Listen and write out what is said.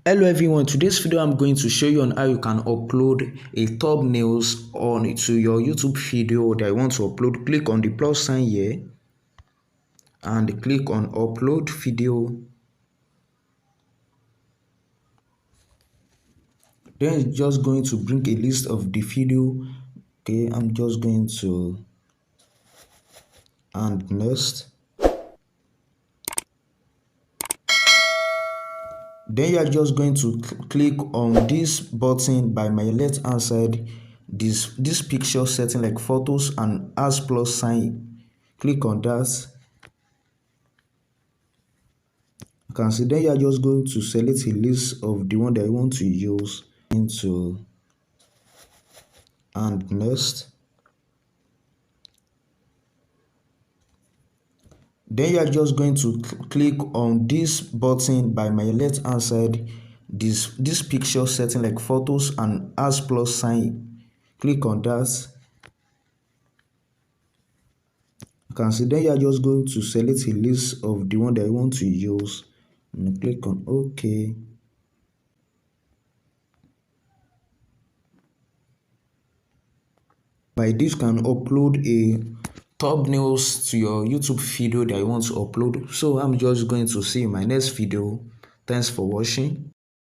Hello everyone, today's video I'm going to show you on how you can upload a thumbnails to your YouTube video that you want to upload. Click on the plus sign here and click on upload video. Then it's just going to bring a list of the video. Okay, I'm just going to and next. Then you are just going to click on this button by my left hand side, this picture setting like photos and as plus sign. Click on that. You can see then you are just going to select a list of the one that you want to use into and next. Then you are just going to click on this button by my left hand side, this picture setting like photos and as plus sign. Click on that. You can see then you are just going to select a list of the one that you want to use and click on OK. By this you can upload a thumbnails to your YouTube video that you want to upload. So I'm just going to see you in my next video. Thanks for watching.